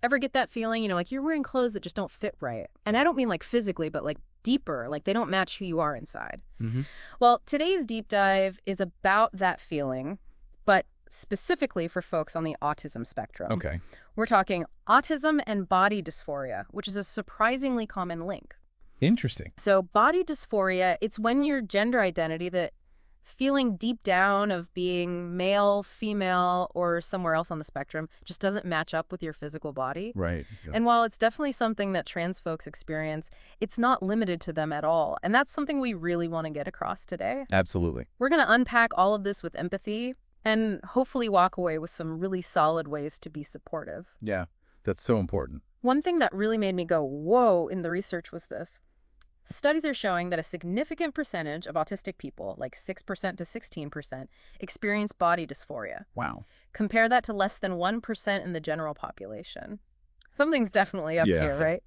Ever get that feeling, like you're wearing clothes that just don't fit right? And I don't mean like physically, but like deeper, like they don't match who you are inside. Hmm. Well, today's deep dive is about that feeling, but specifically for folks on the autism spectrum. Okay. We're talking autism and body dysphoria, which is a surprisingly common link. Interesting. So body dysphoria, it's when your gender identity, that feeling deep down of being male, female, or somewhere else on the spectrum just doesn't match up with your physical body. Right. Yeah. And while it's definitely something that trans folks experience, it's not limited to them at all. And that's something we really want to get across today. Absolutely. We're going to unpack all of this with empathy and hopefully walk away with some really solid ways to be supportive. Yeah, that's so important. One thing that really made me go, whoa, in the research was this. Studies are showing that a significant percentage of autistic people, like 6% to 16%, experience body dysphoria. Wow. Compare that to less than 1% in the general population. Something's definitely up Yeah. here, right?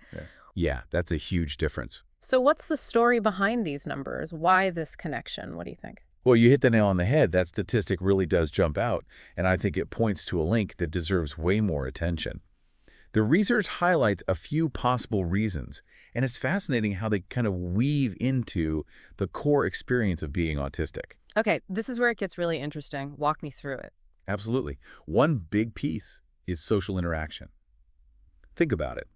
Yeah, that's a huge difference. So what's the story behind these numbers? Why this connection? What do you think? Well, you hit the nail on the head. That statistic really does jump out, and I think it points to a link that deserves way more attention. The research highlights a few possible reasons, and it's fascinating how they kind of weave into the core experience of being autistic. Okay, this is where it gets really interesting. Walk me through it. Absolutely. One big piece is social interaction. Think about it.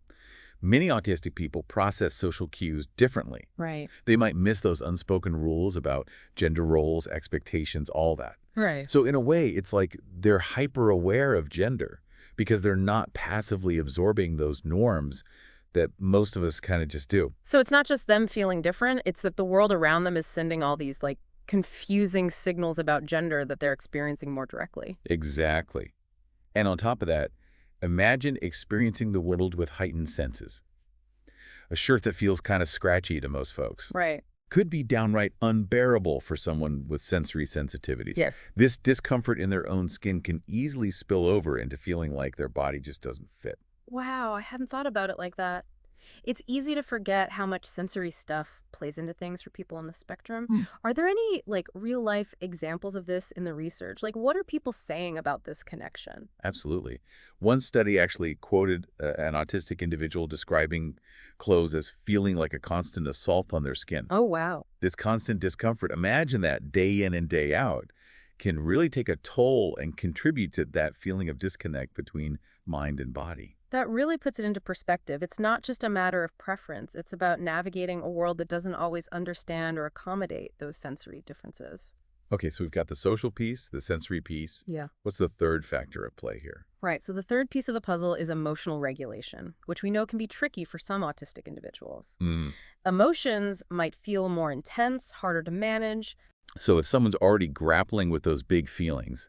Many autistic people process social cues differently. Right. They might miss those unspoken rules about gender roles, expectations, all that. Right. So in a way, it's like they're hyper-aware of gender because they're not passively absorbing those norms that most of us kind of just do. So it's not just them feeling different, it's that the world around them is sending all these like confusing signals about gender that they're experiencing more directly. Exactly. And on top of that, imagine experiencing the world with heightened senses. A shirt that feels kind of scratchy to most folks Right. could be downright unbearable for someone with sensory sensitivities. Yeah. This discomfort in their own skin can easily spill over into feeling like their body just doesn't fit. Wow, I hadn't thought about it like that. It's easy to forget how much sensory stuff plays into things for people on the spectrum. Hmm. Are there any like real life examples of this in the research? Like what are people saying about this connection? Absolutely. One study actually quoted an autistic individual describing clothes as feeling like a constant assault on their skin. Oh, wow. This constant discomfort, imagine that day in and day out, can really take a toll and contribute to that feeling of disconnect between mind and body. That really puts it into perspective. It's not just a matter of preference. It's about navigating a world that doesn't always understand or accommodate those sensory differences. Okay, so we've got the social piece, the sensory piece. Yeah. What's the third factor at play here? Right. So the third piece of the puzzle is emotional regulation, which we know can be tricky for some autistic individuals. Mm. Emotions might feel more intense, harder to manage. So if someone's already grappling with those big feelings,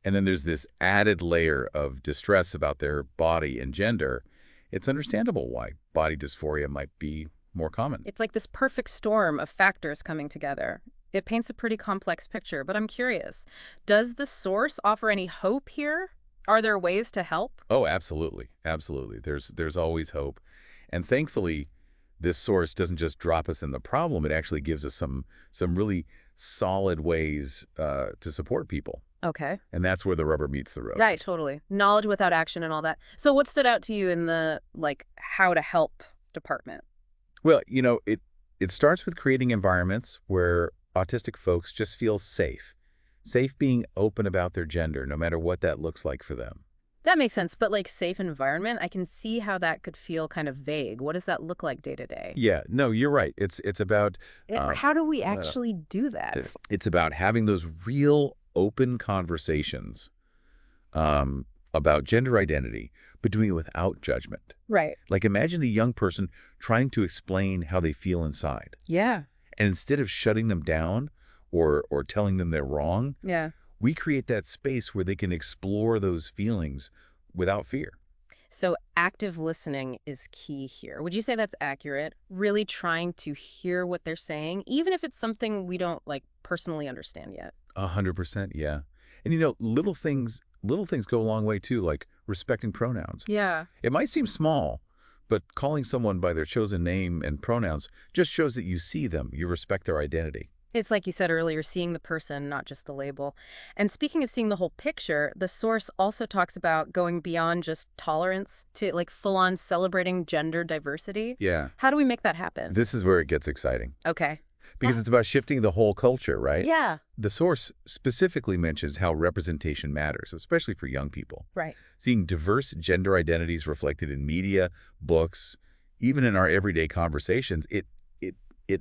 and then there's this added layer of distress about their body and gender, it's understandable why body dysphoria might be more common. It's like this perfect storm of factors coming together. It paints a pretty complex picture, but I'm curious, does the source offer any hope here? Are there ways to help? Oh, absolutely. Absolutely. There's always hope. And thankfully, this source doesn't just drop us in the problem, it actually gives us some really solid ways to support people. Okay. And that's where the rubber meets the road. Right, totally. Knowledge without action and all that. So what stood out to you in the, like, how to help department? Well, it starts with creating environments where autistic folks just feel safe. Safe being open about their gender, no matter what that looks like for them. That makes sense, but like safe environment, I can see how that could feel kind of vague. What does that look like day to day? Yeah, no, you're right. It's about How do we actually do that? it's about having those real open conversations about gender identity, but doing it without judgment. Right. Like imagine a young person trying to explain how they feel inside. Yeah. And instead of shutting them down or telling them they're wrong, Yeah. we create that space where they can explore those feelings without fear. So active listening is key here. Would you say that's accurate? Really trying to hear what they're saying, even if it's something we don't like personally understand yet. 100%, yeah. And little things go a long way too, like respecting pronouns. Yeah. It might seem small, but calling someone by their chosen name and pronouns just shows that you see them, you respect their identity. It's like you said earlier, seeing the person, not just the label. And speaking of seeing the whole picture, the source also talks about going beyond just tolerance to like full-on celebrating gender diversity. Yeah. How do we make that happen? This is where it gets exciting Okay. because it's about shifting the whole culture, right? Yeah. The source specifically mentions how representation matters, especially for young people. Right. Seeing diverse gender identities reflected in media, books, even in our everyday conversations, it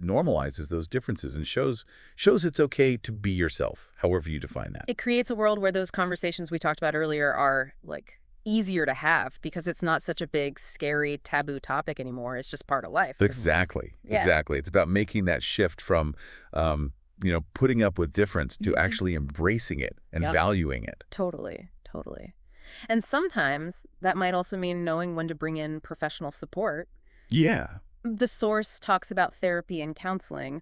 normalizes those differences and shows it's okay to be yourself, however you define that. It creates a world where those conversations we talked about earlier are like easier to have because it's not such a big, scary, taboo topic anymore. It's just part of life. Exactly. Yeah. Exactly. It's about making that shift from, putting up with difference to actually embracing it and Yep. valuing it. Totally, totally. And sometimes that might also mean knowing when to bring in professional support. Yeah. The source talks about therapy and counseling.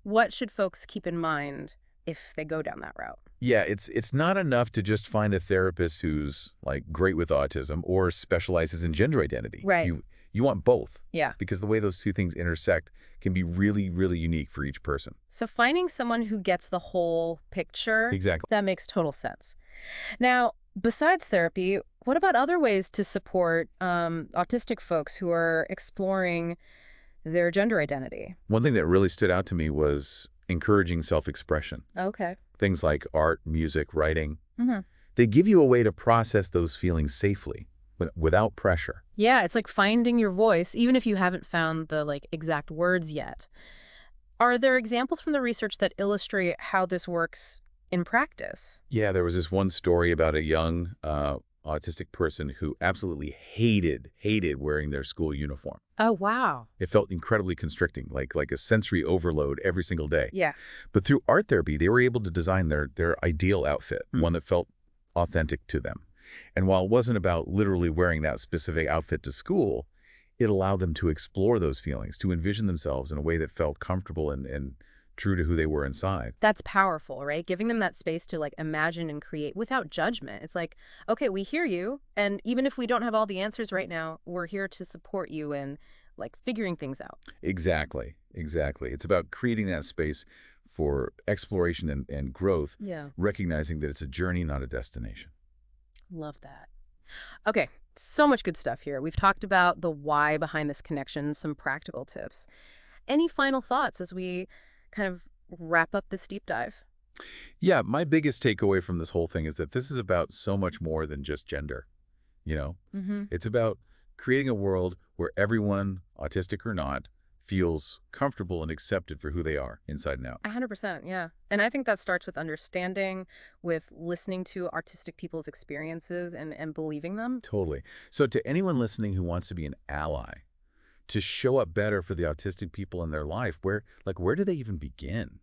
What should folks keep in mind if they go down that route? Yeah, it's not enough to just find a therapist who's like great with autism or specializes in gender identity. Right. You want both Yeah. because the way those two things intersect can be really, really unique for each person. So finding someone who gets the whole picture, Exactly. that makes total sense. Now, besides therapy, what about other ways to support autistic folks who are exploring their gender identity? One thing that really stood out to me was encouraging self-expression. Okay. Things like art, music, writing. Mm-hmm. They give you a way to process those feelings safely without pressure. Yeah, it's like finding your voice, even if you haven't found the like exact words yet. Are there examples from the research that illustrate how this works in practice? Yeah, there was this one story about a young autistic person who absolutely hated wearing their school uniform. Oh, wow. It felt incredibly constricting, like a sensory overload every single day. Yeah. But through art therapy, they were able to design their ideal outfit, one that felt authentic to them. And while it wasn't about literally wearing that specific outfit to school, it allowed them to explore those feelings, to envision themselves in a way that felt comfortable and true to who they were inside. That's powerful, right? Giving them that space to like imagine and create without judgment. It's like, okay, we hear you. And even if we don't have all the answers right now, we're here to support you in like figuring things out. Exactly. It's about creating that space for exploration and growth, Yeah. recognizing that it's a journey, not a destination. Love that. Okay, so much good stuff here. We've talked about the why behind this connection, some practical tips. Any final thoughts as we kind of wrap up this deep dive? Yeah, my biggest takeaway from this whole thing is that this is about so much more than just gender. Mm-hmm. It's about creating a world where everyone, autistic or not, feels comfortable and accepted for who they are inside and out. 100%, yeah. And I think that starts with understanding, with listening to artistic people's experiences and believing them. Totally. So to anyone listening who wants to be an ally, to show up better for the autistic people in their life, where do they even begin?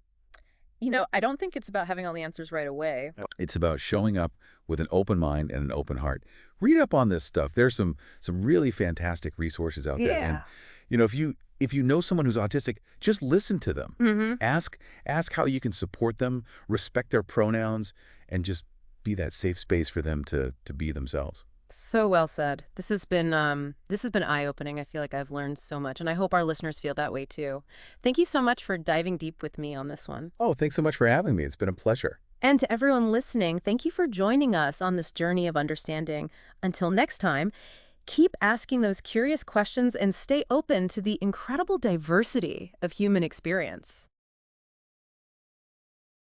I don't think it's about having all the answers right away. It's about showing up with an open mind and an open heart. Read up on this stuff. There's some really fantastic resources out there. And if you know someone who's autistic, just listen to them. Mm-hmm. Ask how you can support them, respect their pronouns, and just be that safe space for them to be themselves. So well said. This has been eye-opening. I feel like I've learned so much, and I hope our listeners feel that way too. Thank you so much for diving deep with me on this one. Oh, thanks so much for having me. It's been a pleasure. And to everyone listening, thank you for joining us on this journey of understanding. Until next time, keep asking those curious questions and stay open to the incredible diversity of human experience.